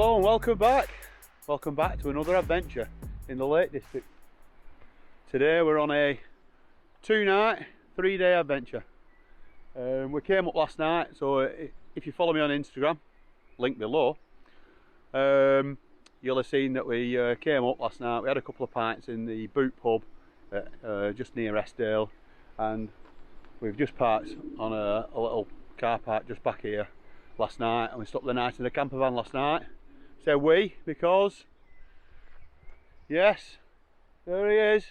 Hello and welcome back. Welcome back to another adventure in the Lake District. Today we're on a 2-night, 3-day adventure. We came up last night, so if you follow me on Instagram, link below, you'll have seen that we came up last night. We had a couple of pints in the Boot pub just near Wasdale, and we've just parked on a little car park just back here last night, and we stopped the night in a camper van last night. Say we because yes, there he is,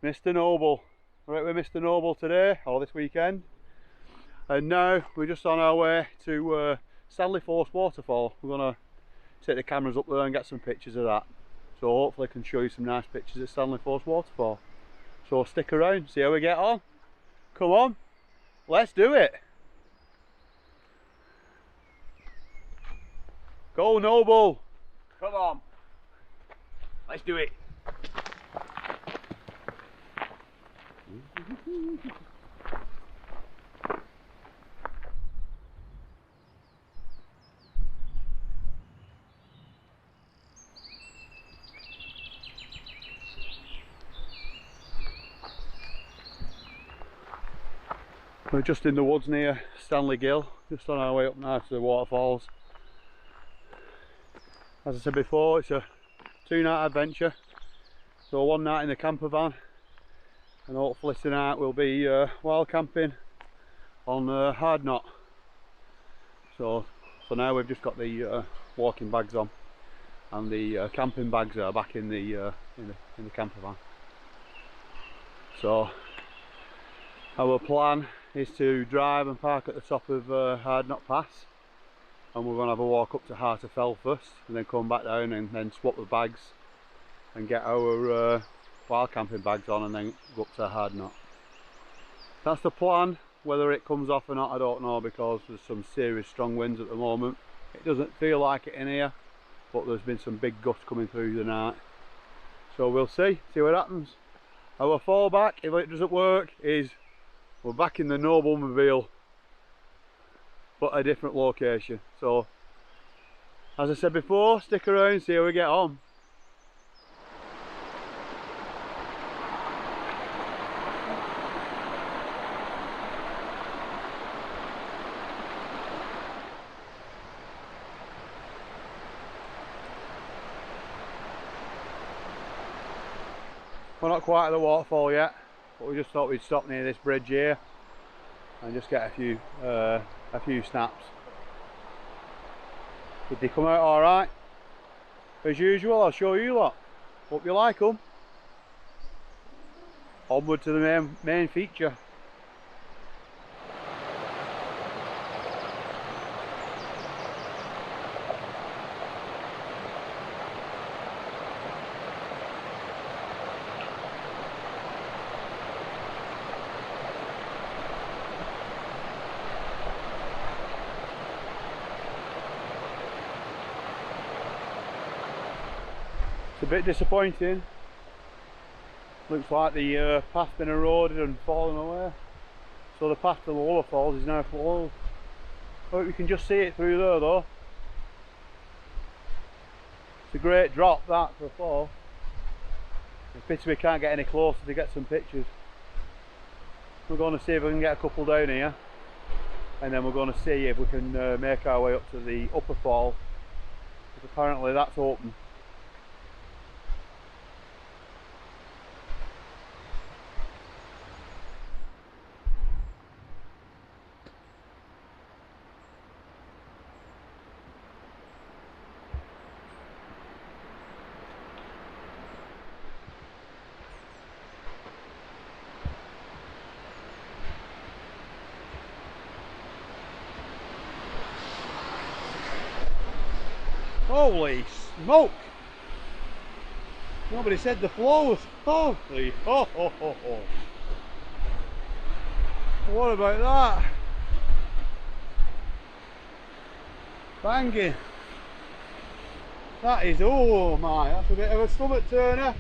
Mr. Noble. We're out with Mr. Noble today, or this weekend, and now we're just on our way to Stanley Force Waterfall. We're going to take the cameras up there and get some pictures of that, so hopefully I can show you some nice pictures of Stanley Force Waterfall. So stick around, see how we get on. Come on, let's do it. Go Noble! Come on, let's do it. We're just in the woods near Stanley Gill, just on our way up now to the waterfalls. As I said before, it's a 2-night adventure, so 1 night in the camper van, and hopefully tonight we'll be wild camping on Hard Knott. So for now we've just got the walking bags on, and the camping bags are back in the camper van. So our plan is to drive and park at the top of Hard Knott Pass, and we're going to have a walk up to Harter Fell first, and then come back down and then swap the bags and get our wild camping bags on, and then go up to Hard Knott. That's the plan. Whether it comes off or not, I don't know, because there's some serious strong winds at the moment. It doesn't feel like it in here, but there's been some big gusts coming through the night, so we'll see what happens. Our fallback, if it doesn't work, is we're back in the Noblemobile, but a different location. So as I said before, stick around, see how we get on. We're not quite at the waterfall yet, but we just thought we'd stop near this bridge here and just get a few snaps. Did they come out alright? As usual, I'll show you lot. Hope you like them. Onward to the main feature. A bit disappointing. Looks like the path's been eroded and fallen away, so the path to the lower falls is now closed. I hope you can just see it through there though. It's a great drop that for a fall. It's a pity we can't get any closer to get some pictures. We're going to see if we can get a couple down here, and then we're going to see if we can make our way up to the upper fall, because apparently that's open. Holy smoke! Nobody said the floor was holy. Oh, oh, oh, oh. What about that? Banging. That is, oh my, that's a bit of a stomach turner.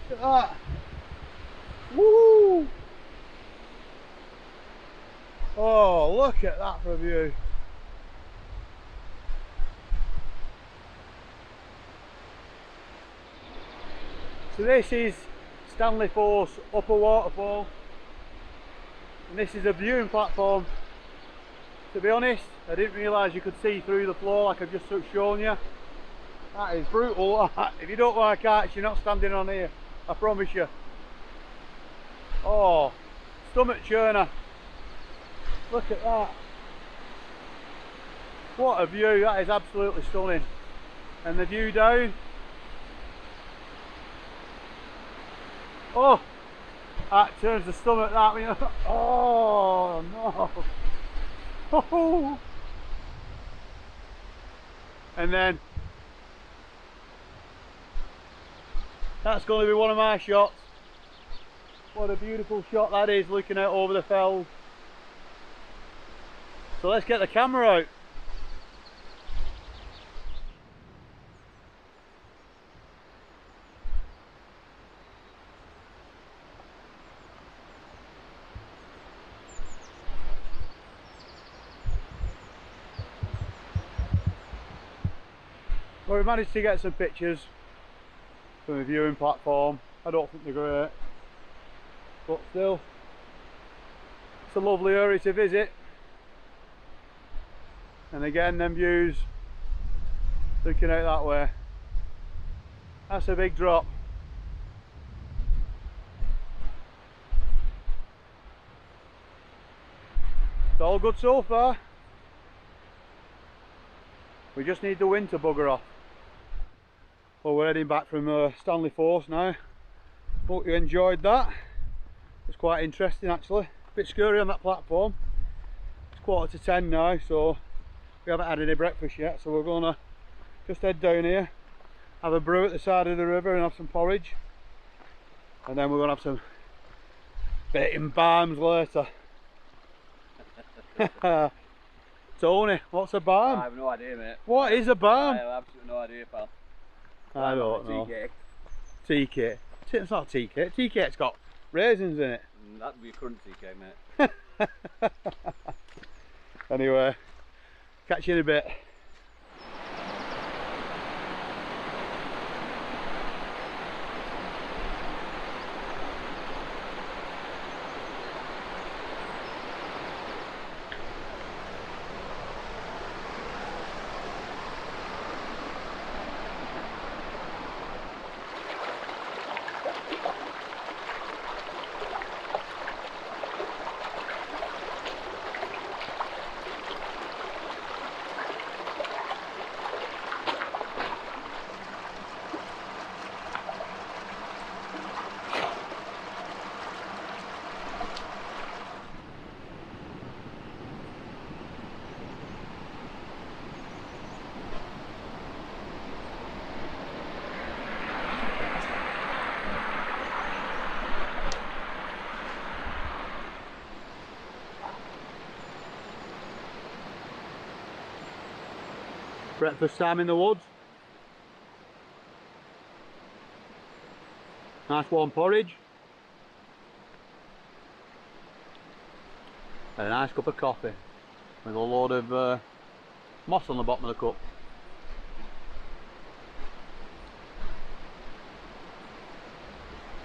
Look at that. Woo! Oh, look at that for a view. So this is Stanley Force upper waterfall, and this is a viewing platform. To be honest, I didn't realise you could see through the floor like I've just shown you. That is brutal. If you don't like heights, you're not standing on here, I promise you. Oh, stomach churner. Look at that. What a view, that is absolutely stunning. And the view down. Oh, that turns the stomach that way. Oh no. Oh. And then that's going to be one of my shots. What a beautiful shot that is, looking out over the fells. So let's get the camera out. Well, we managed to get some pictures from the viewing platform. I don't think they're great, but still, it's a lovely area to visit. And again, them views looking out that way, that's a big drop. It's all good so far. We just need the wind to bugger off. Well, we're heading back from Stanley Force now. Hope you enjoyed that. It's quite interesting actually. A bit scary on that platform. It's 9:45 now, so we haven't had any breakfast yet, so we're gonna just head down here, have a brew at the side of the river and have some porridge, and then we're gonna have some baiting balms later. Tony, what's a balm? I have no idea, mate. What is a balm? I have absolutely no idea, pal. I don't know. Tea cake. Tea cake. It's not tea cake. Tea cake's got raisins in it. That'd be a current tea cake, mate. Anyway, catch you in a bit. Breakfast time in the woods. Nice warm porridge. And a nice cup of coffee with a load of moss on the bottom of the cup.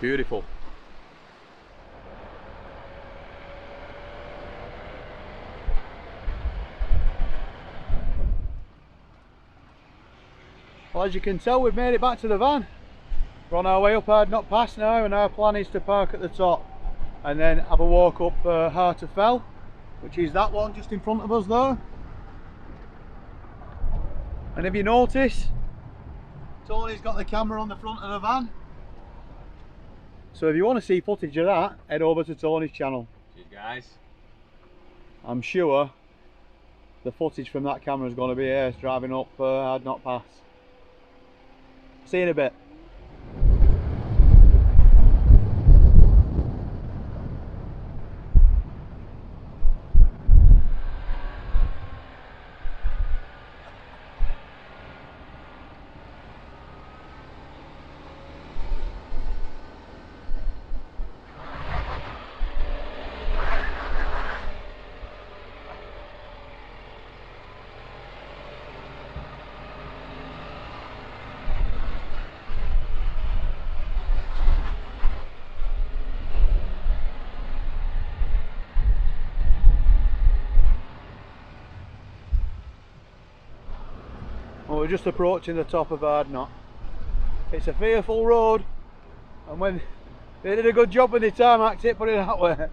Beautiful. Well, as you can tell, we've made it back to the van. We're on our way up Hard Knott Pass now, and our plan is to park at the top and then have a walk up Harter Fell, which is that one just in front of us there. And if you notice, Tony's got the camera on the front of the van. So if you want to see footage of that, head over to Tony's channel. See you guys. I'm sure the footage from that camera is going to be here driving up Hard Knott Pass. See you in a bit. we're just approaching the top of Hard Knott. It's a fearful road, and when they did a good job with the tarmac it, put it that way. It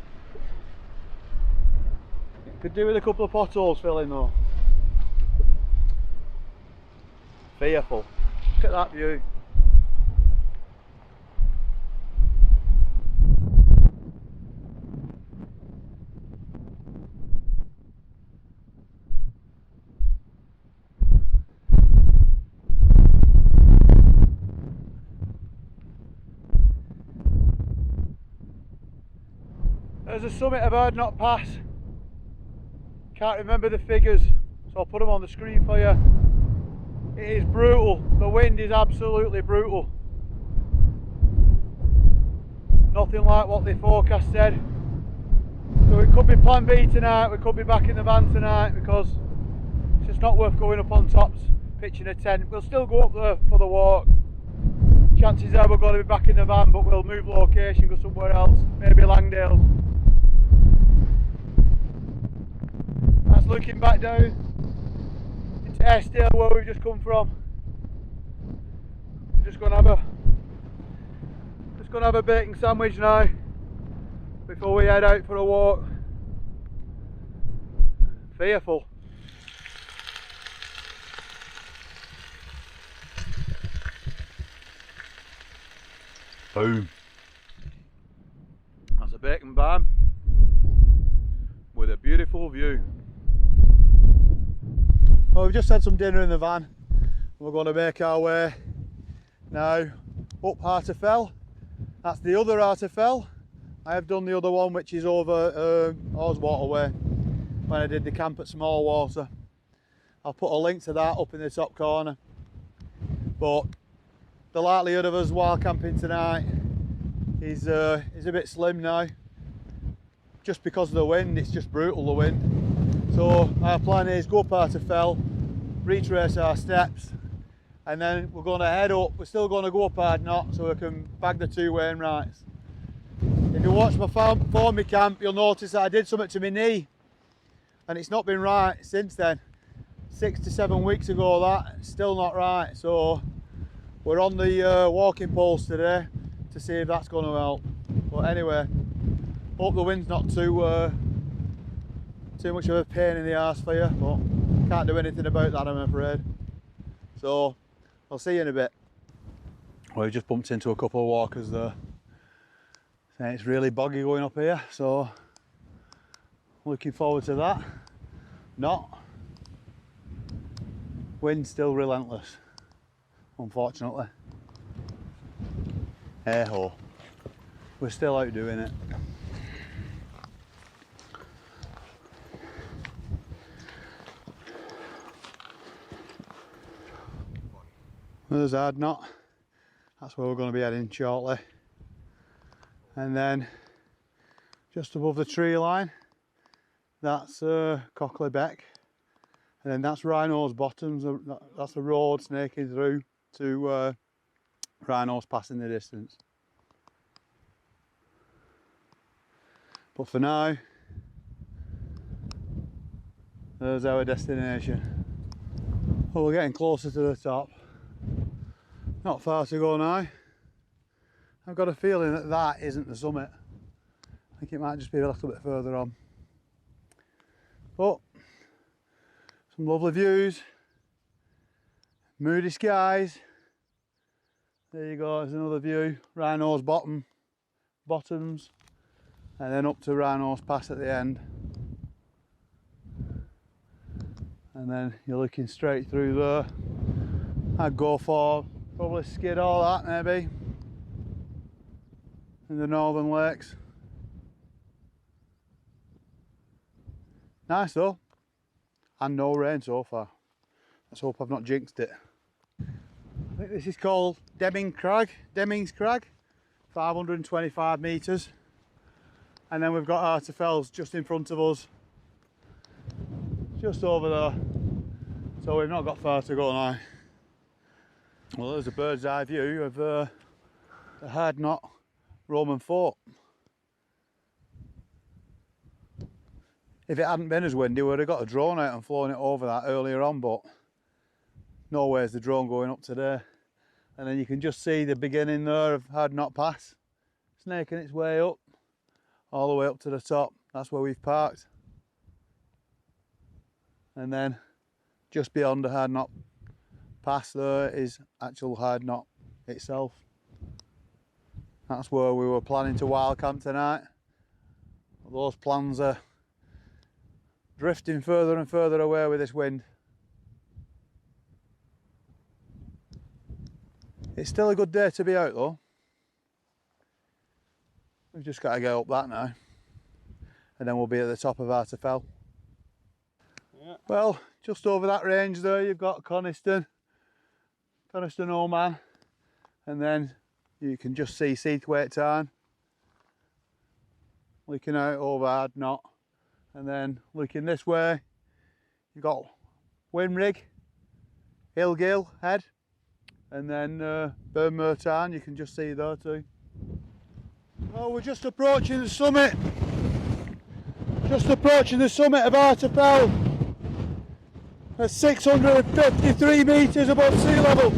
could do with a couple of potholes filling though. Fearful. Look at that view. There's the summit of Hard Knott Pass. Can't remember the figures, so I'll put them on the screen for you. It is brutal. The wind is absolutely brutal. Nothing like what the forecast said. So it could be plan B tonight, we could be back in the van tonight, because it's just not worth going up on tops, pitching a tent. We'll still go up there for the walk. Chances are we're going to be back in the van, but we'll move location, go somewhere else, maybe Langdale. That's looking back down into Wasdale, where we've just come from. We're just going to have a bacon sandwich now before we head out for a walk. Fearful. Boom. That's a bacon barn with a beautiful view. Well, we've just had some dinner in the van. We're going to make our way now up Harter Fell. That's the other Harter Fell. I have done the other one, which is over Wast Water way, when I did the camp at Small Water. I'll put a link to that up in the top corner. But the likelihood of us while camping tonight is a bit slim now, just because of the wind. It's just brutal, the wind. So our plan is go up Harter Fell, retrace our steps, and then we're going to head up. We're still going to go up Hard Knott so we can bag the two Wainwrights. If you watch my form me camp, you'll notice that I did something to my knee, and it's not been right since then. 6 to 7 weeks ago, that still not right. So we're on the walking poles today to see if that's going to help. But anyway, hope the wind's not too much of a pain in the arse for you, but can't do anything about that, I'm afraid. So I'll see you in a bit. Well, we just bumped into a couple of walkers there. And it's really boggy going up here, so looking forward to that. Not. Wind's still relentless, unfortunately. Hey ho, we're still out doing it. There's Hard Knott. That's where we're going to be heading shortly. And then just above the tree line, that's Cockley Beck, and then that's Rhino's Bottoms. That's the road snaking through to Rhino's Pass in the distance. But for now, there's our destination. Well, we're getting closer to the top. Not far to go now. I've got a feeling that that isn't the summit. I think it might just be a little bit further on. But some lovely views, moody skies. There you go, there's another view. Rhino's Bottoms, and then up to Rhino's Pass at the end. And then you're looking straight through there. I'd go for probably skid all that maybe in the northern lakes. Nice though, and no rain so far. Let's hope I've not jinxed it. I think this is called Deming's Crag, 525 metres, and then we've got Harter Fells just in front of us, just over there, so we've not got far to go now. Well, there's a bird's eye view of the Hard Knott Roman fort. If it hadn't been as windy, we would have got a drone out and flown it over that earlier on, but no way is the drone going up today. And then you can just see the beginning there of Hard Knott Pass, snaking its way up, all the way up to the top. That's where we've parked. And then just beyond the Hard Knott Pass there is actual Hard Knott itself. That's where we were planning to wild camp tonight. Those plans are drifting further and further away with this wind. It's still a good day to be out though. We've just got to get up that now, and then we'll be at the top of Harter Fell. Yeah. Well, just over that range there you've got Coniston Old Man, and then you can just see Seathwaite Tarn looking out over Hard Knott, and then looking this way you've got Winrig, Hillgill Head, and then Burnmere Tarn you can just see there too. Well, we're just approaching the summit. Just approaching the summit of Harter Fell at 653 metres above sea level.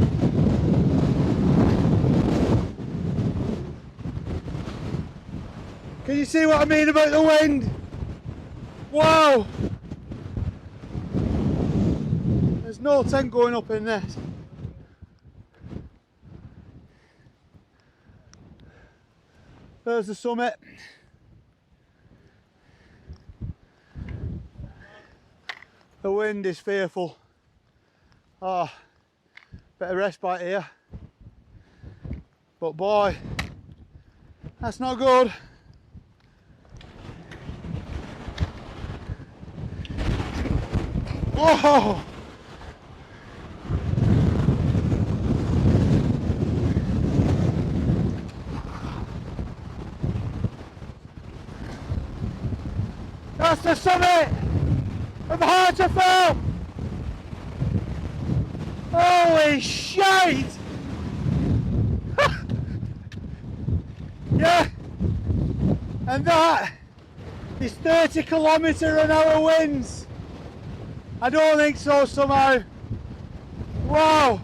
Can you see what I mean about the wind? Wow! There's no tent going up in this. There's the summit. The wind is fearful. Ah, bit of respite here. But boy, that's not good. Whoa! That's the summit of Harter Fell! Holy shite! Yeah! And that is 30 km/h winds! I don't think so somehow. Wow!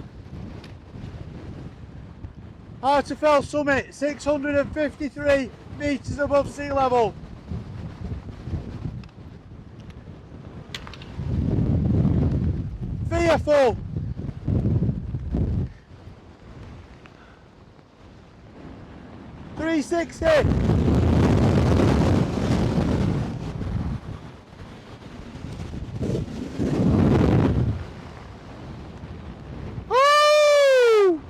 Harter Fell summit, 653 metres above sea level. Fearful! .360. Woo!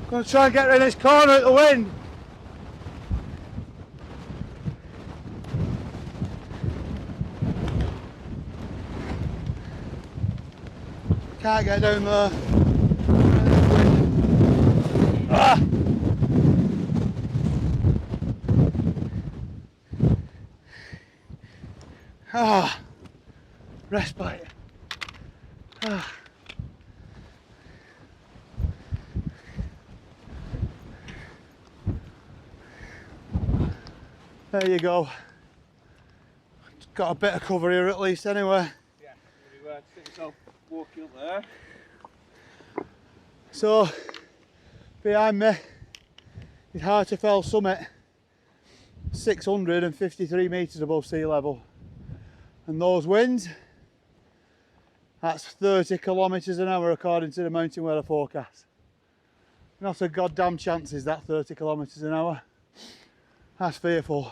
Gonna try and get rid of this corner at the wind. Can't get down there. Ah! Ah! Respite. Ah. There you go. Got a bit of cover here at least anyway. Yeah, everywhere. Stick yourself walking up there. So, behind me is Harter Fell summit, 653 metres above sea level. And those winds, that's 30 km/h according to the mountain weather forecast. Not a goddamn chance is that 30 km/h. That's fearful.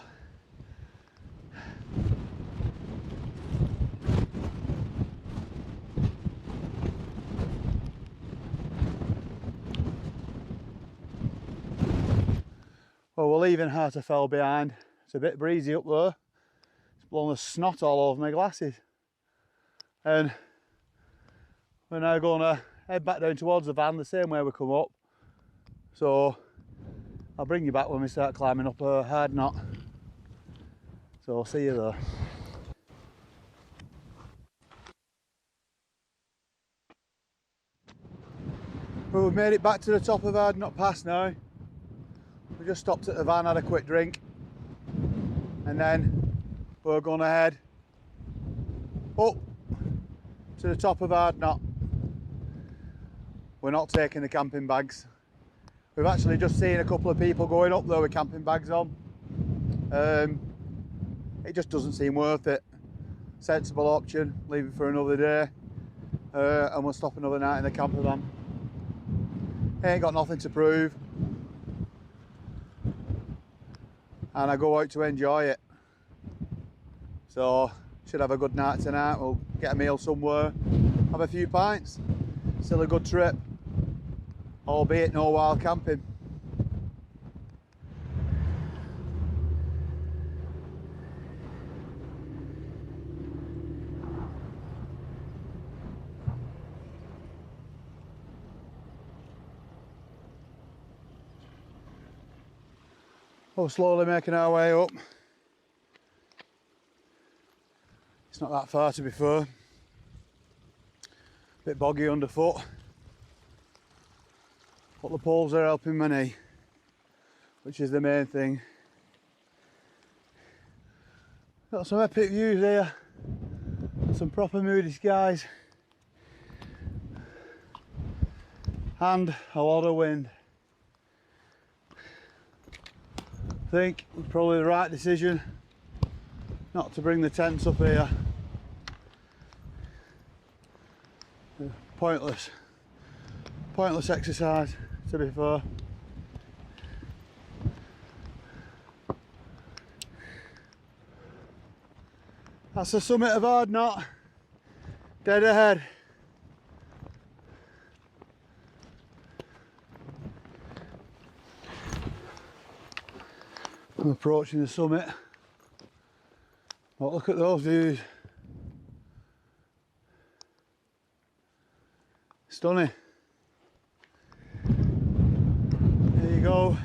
Well, we're leaving Harter Fell behind. It's a bit breezy up there. It's blown the snot all over my glasses. And we're now going to head back down towards the van the same way we come up. So I'll bring you back when we start climbing up Hard Knott. So I'll see you there. Well, we've made it back to the top of Hard Knott Pass now. We just stopped at the van, had a quick drink, and then we're going to head up to the top of Hard Knott. We're not taking the camping bags. We've actually just seen a couple of people going up there with camping bags on. It just doesn't seem worth it. Sensible option, leave it for another day, and we'll stop another night in the camper van. Ain't got nothing to prove, and I go out to enjoy it. So should have a good night tonight. We'll get a meal somewhere, have a few pints. Still a good trip, albeit no wild camping. We're slowly making our way up. It's not that far, to be fair. Bit boggy underfoot, but the poles are helping my knee, which is the main thing. Got some epic views here, some proper moody skies, and a lot of wind. I think it's probably the right decision not to bring the tents up here. Pointless exercise, to be fair. That's the summit of Hard Knott, dead ahead. I'm approaching the summit. But look at those views. Stunning. There you go.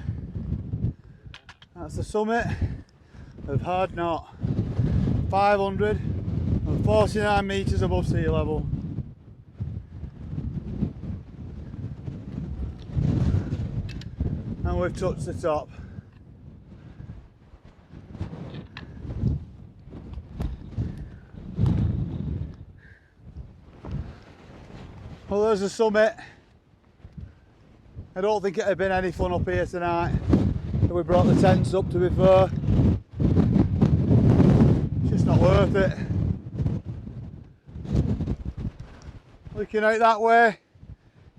That's the summit of Hard Knott. 549 metres above sea level. And we've touched the top. Well, there's the summit. I don't think it'd have been any fun up here tonight if we brought the tents up, to be fair. It's just not worth it. Looking out that way,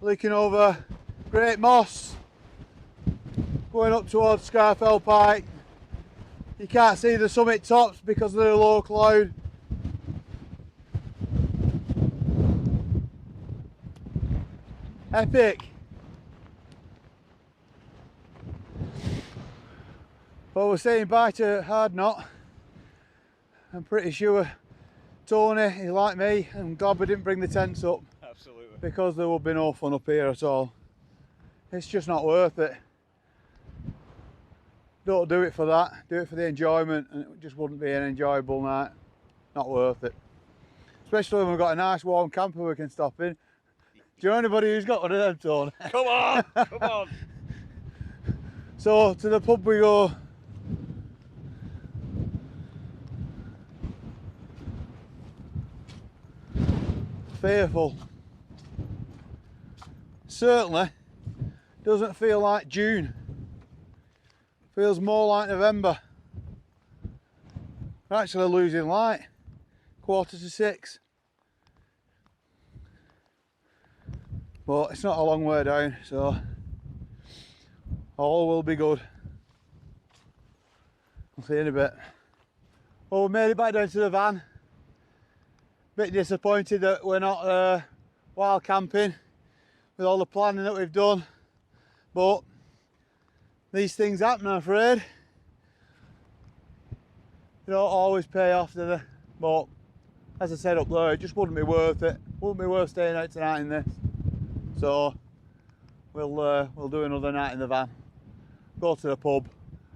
looking over Great Moss, going up towards Harter Fell Pike. You can't see the summit tops because of the low cloud. Epic. Well, we're saying bye to Hard Knott. I'm pretty sure Tony is like me, and I'm glad we didn't bring the tents up. Absolutely. Because there would be no fun up here at all. It's just not worth it. Don't do it for that, do it for the enjoyment, and it just wouldn't be an enjoyable night. Not worth it. Especially when we've got a nice warm camper we can stop in. Do you know anybody who's got one of them, Tony? Come on, come on. So to the pub we go. Fearful. Certainly doesn't feel like June. Feels more like November. We're actually losing light. 5:45. But it's not a long way down, so all will be good. I'll see you in a bit. Well, we made it back down to the van. Bit disappointed that we're not wild camping with all the planning that we've done, but these things happen, I'm afraid. They don't always pay off, do they? But as I said up there, it just wouldn't be worth it. Wouldn't be worth staying out tonight in this. So we'll do another night in the van, go to the pub,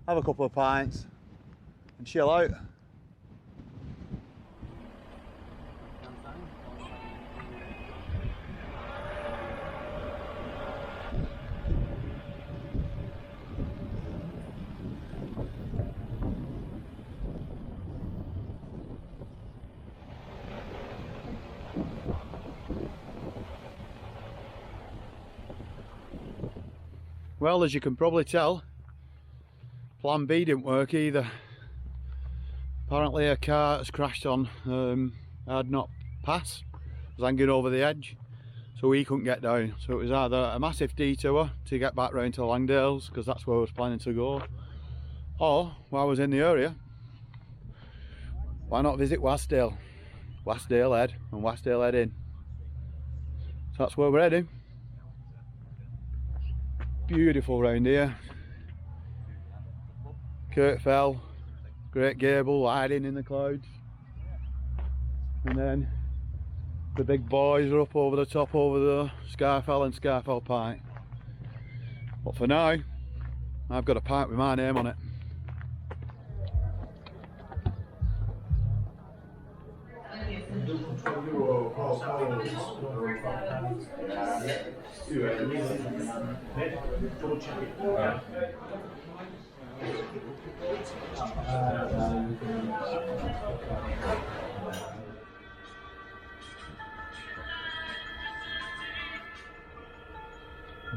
have a couple of pints and chill out. Well, as you can probably tell, plan B didn't work either. Apparently a car has crashed on Hard Knott Pass, was hanging over the edge, so we couldn't get down. So it was either a massive detour to get back round to Langdale's, because that's where I was planning to go, or while I was in the area, why not visit Wasdale Head and Wasdale Head Inn. So that's where we're heading. Beautiful round here. Harter Fell, great gable hiding in the clouds, and then the big boys are up over the top over the Scarfell and Scarfell Pike. But for now, I've got a pike with my name on it.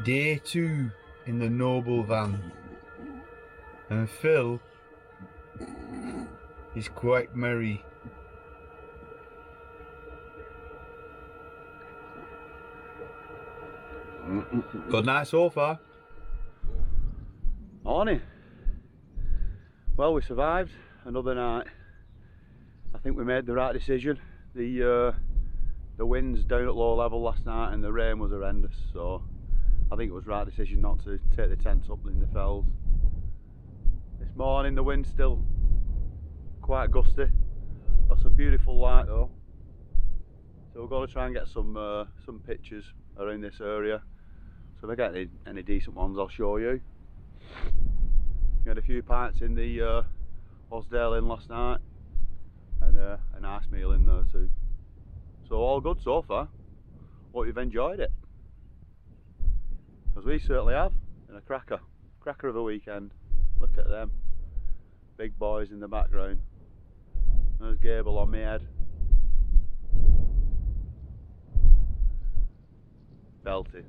Day 2 in the noble van, and Phil is quite merry. Good night so far. Morning. Well, we survived another night. I think we made the right decision. The wind's down at low level last night and the rain was horrendous, so I think it was the right decision not to take the tents up in the fells. This morning the wind's still quite gusty. Got some beautiful light though, so we're going to try and get some pictures around this area. So if I get any decent ones, I'll show you. We had a few pints in the Wasdale Inn last night, and a nice meal in there too. So all good so far. Hope you've enjoyed it, because we certainly have. And a cracker of a weekend. Look at them big boys in the background. There's Gable on my head. Belted.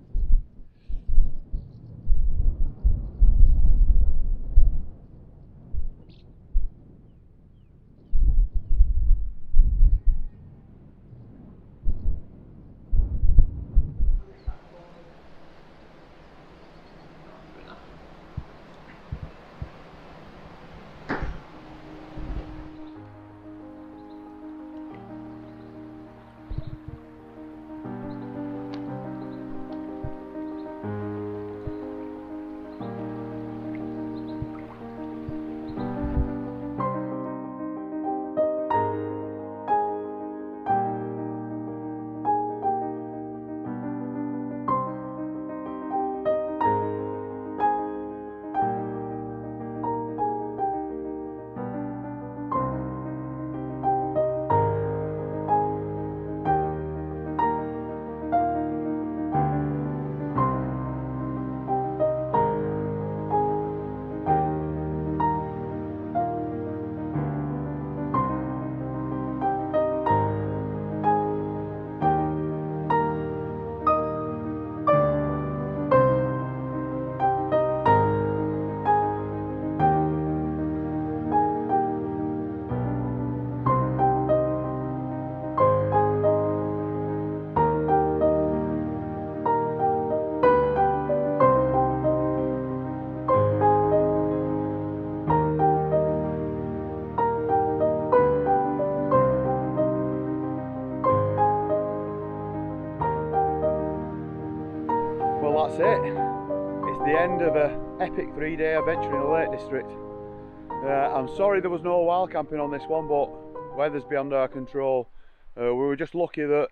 That's it. It's the end of an epic 3-day adventure in the Lake District. I'm sorry there was no wild camping on this one, but weather's beyond our control. We were just lucky that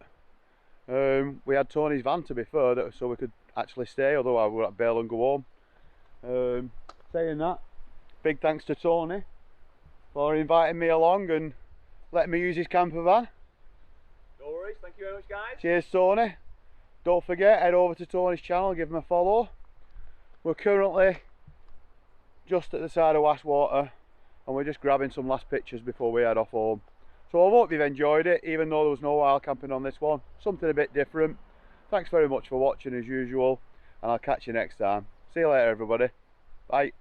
we had Tony's van, to be fair, so we could actually stay, otherwise we were at bail and go home. Saying that, big thanks to Tony for inviting me along and letting me use his camper van. No worries, thank you very much guys. Cheers Tony. Don't forget, head over to Tony's channel, give him a follow. We're currently just at the side of Wast Water and we're just grabbing some last pictures before we head off home. So I hope you've enjoyed it, even though there was no wild camping on this one. Something a bit different. Thanks very much for watching as usual, and I'll catch you next time. See you later everybody. Bye.